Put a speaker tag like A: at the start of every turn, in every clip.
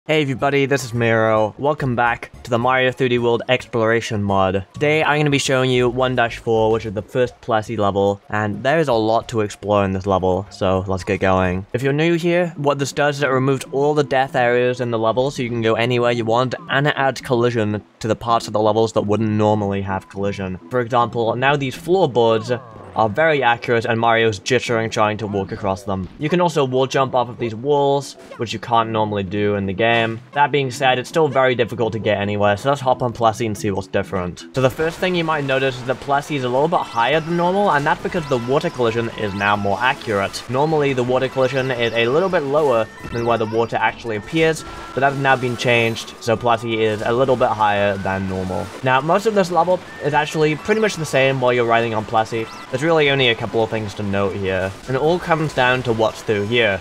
A: Hey everybody, this is Mayro. Welcome back to the Mario 3D World Exploration mod. Today I'm going to be showing you 1-4, which is the first Plessie level, and there is a lot to explore in this level, so let's get going. If you're new here, what this does is it removes all the death areas in the level so you can go anywhere you want, and it adds collision to the parts of the levels that wouldn't normally have collision. For example, now these floorboards are very accurate and Mario's jittering trying to walk across them. You can also wall jump off of these walls, which you can't normally do in the game. That being said, it's still very difficult to get anywhere, so let's hop on Plessie and see what's different. So the first thing you might notice is that Plessie is a little bit higher than normal, and that's because the water collision is now more accurate. Normally the water collision is a little bit lower than where the water actually appears, but that has now been changed, so Plessie is a little bit higher than normal. Now most of this level is actually pretty much the same while you're riding on Plessie. There's really only a couple of things to note here, and it all comes down to what's through here.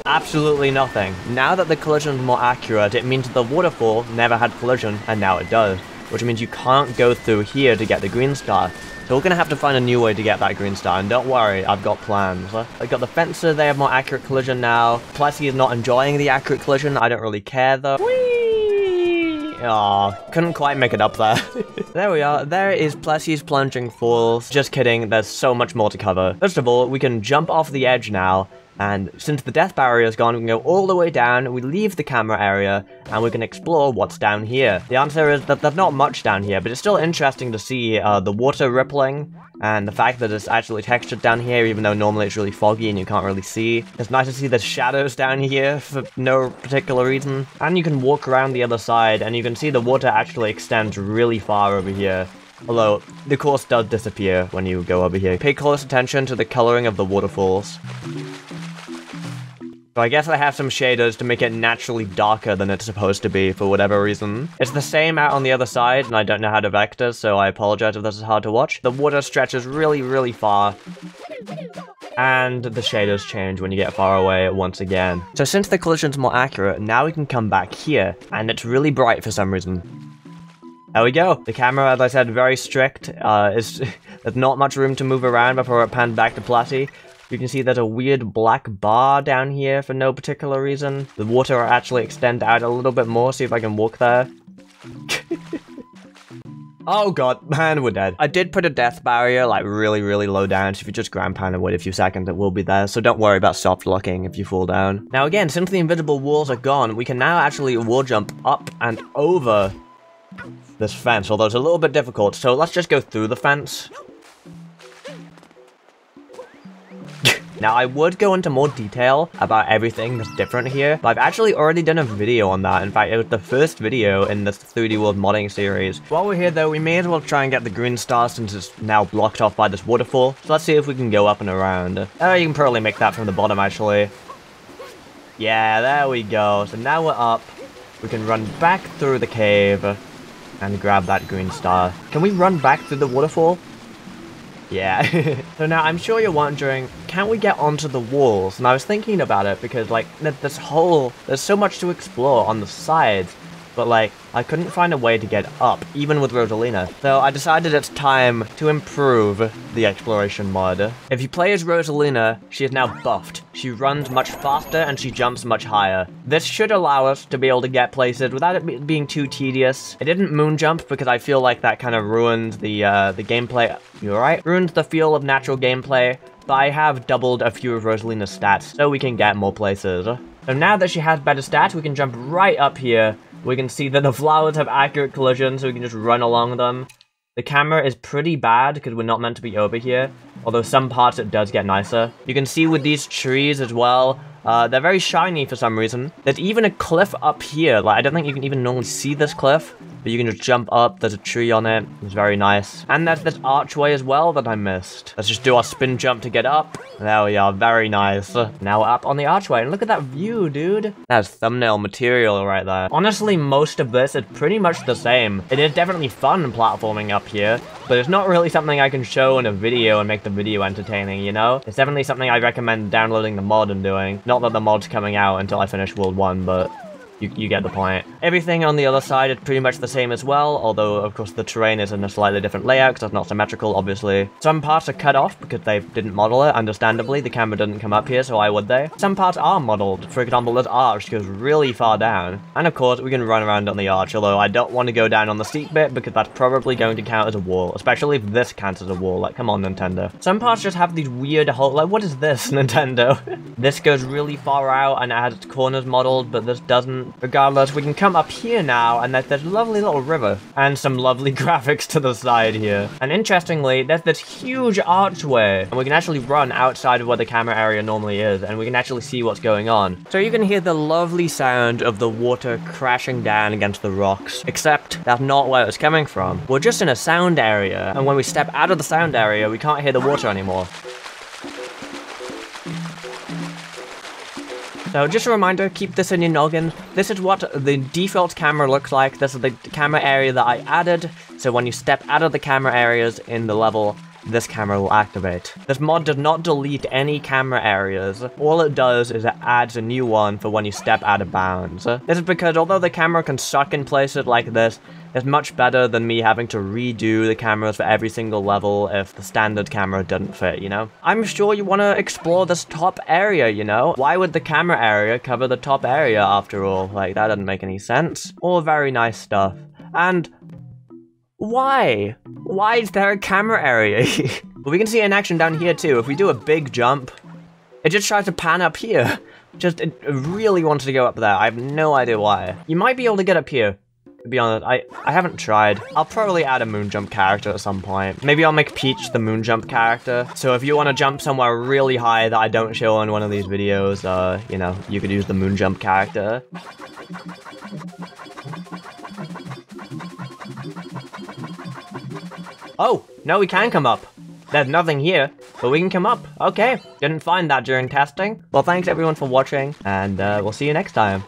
A: Absolutely nothing. Now that the collision is more accurate, it means the waterfall never had collision, and now it does, which means you can't go through here to get the green star. So we're gonna have to find a new way to get that green star, and don't worry, I've got plans. I've got the fences, they have more accurate collision now. Plessie is not enjoying the accurate collision, I don't really care though. Whee! Aw, couldn't quite make it up there. There we are, there is Plessie's Plunging Falls. Just kidding, there's so much more to cover. First of all, we can jump off the edge now, and since the death barrier is gone, we can go all the way down, we leave the camera area, and we can explore what's down here. The answer is that there's not much down here, but it's still interesting to see the water rippling, and the fact that it's actually textured down here, even though normally it's really foggy and you can't really see. It's nice to see the shadows down here for no particular reason. And you can walk around the other side, and you can see the water actually extends really far over here. Although, the course does disappear when you go over here. Pay close attention to the coloring of the waterfalls. So I guess I have some shaders to make it naturally darker than it's supposed to be for whatever reason. It's the same out on the other side, and I don't know how to vector, so I apologize if this is hard to watch. The water stretches really, really far, and the shaders change when you get far away once again. So since the collision's more accurate, now we can come back here, and it's really bright for some reason. There we go. The camera, as I said, very strict. There's not much room to move around before it pans back to Plessie. You can see there's a weird black bar down here for no particular reason. The water will actually extend out a little bit more, see if I can walk there. Oh god, man, we're dead. I did put a death barrier, like, really, really low down, so if you just ground pound and wait a few seconds, it will be there, so don't worry about soft locking if you fall down. Now again, since the invisible walls are gone, we can now actually wall jump up and over this fence, although it's a little bit difficult, so let's just go through the fence. Now, I would go into more detail about everything that's different here, but I've actually already done a video on that. In fact, it was the first video in this 3D World modding series. While we're here, though, we may as well try and get the green star since it's now blocked off by this waterfall. So let's see if we can go up and around. You can probably make that from the bottom, actually. Yeah, there we go. So now we're up. We can run back through the cave and grab that green star. Can we run back through the waterfall? Yeah. So now I'm sure you're wondering, can we get onto the walls? And I was thinking about it because, like, there's so much to explore on the sides, but, like, I couldn't find a way to get up, even with Rosalina. So I decided it's time to improve the exploration mod. If you play as Rosalina, she is now buffed. She runs much faster and she jumps much higher. This should allow us to be able to get places without it being too tedious. It didn't moon jump because I feel like that kind of ruined the gameplay. You alright? Ruined the feel of natural gameplay, but I have doubled a few of Rosalina's stats so we can get more places. So now that she has better stats, we can jump right up here. We can see that the flowers have accurate collision, so we can just run along them. The camera is pretty bad because we're not meant to be over here, although some parts it does get nicer. You can see with these trees as well, they're very shiny for some reason. There's even a cliff up here. Like, I don't think you can even normally see this cliff, but you can just jump up. There's a tree on it. It's very nice. And there's this archway as well that I missed. Let's just do our spin jump to get up. There we are. Very nice. Now we're up on the archway. And look at that view, dude. That's thumbnail material right there. Honestly, most of this is pretty much the same. It is definitely fun platforming up here, but it's not really something I can show in a video and make the video entertaining, you know? It's definitely something I recommend downloading the mod and doing. Not that the mod's coming out until I finish World 1, but You get the point. Everything on the other side is pretty much the same as well, although of course the terrain is in a slightly different layout because it's not symmetrical, obviously. Some parts are cut off because they didn't model it, understandably. The camera didn't come up here, so why would they? Some parts are modeled. For example, this arch goes really far down. And of course, we can run around on the arch, although I don't want to go down on the steep bit because that's probably going to count as a wall, especially if this counts as a wall. Like, come on, Nintendo. Some parts just have these weird like, what is this, Nintendo? This goes really far out and it has its corners modeled, but this doesn't. Regardless, we can come up here now, and there's a lovely little river, and some lovely graphics to the side here. And interestingly, there's this huge archway, and we can actually run outside of where the camera area normally is, and we can actually see what's going on. So you can hear the lovely sound of the water crashing down against the rocks, except that's not where it's coming from. We're just in a sound area, and when we step out of the sound area, we can't hear the water anymore. So just a reminder, keep this in your noggin. This is what the default camera looks like. This is the camera area that I added. So when you step out of the camera areas in the level, this camera will activate. This mod does not delete any camera areas. All it does is it adds a new one for when you step out of bounds. This is because although the camera can suck in places like this, it's much better than me having to redo the cameras for every single level if the standard camera doesn't fit, you know? I'm sure you want to explore this top area, you know? Why would the camera area cover the top area after all? Like, that doesn't make any sense. All very nice stuff. And why? Why is there a camera area? But we can see it in action down here too. If we do a big jump, it just tries to pan up here. It really wants to go up there. I have no idea why. You might be able to get up here. To be honest, I haven't tried. I'll probably add a moon jump character at some point. Maybe I'll make Peach the moon jump character. So if you want to jump somewhere really high that I don't show in one of these videos, you know, you could use the moon jump character. Oh, no, we can come up. There's nothing here, but we can come up. Okay, didn't find that during testing. Well, thanks everyone for watching, and we'll see you next time.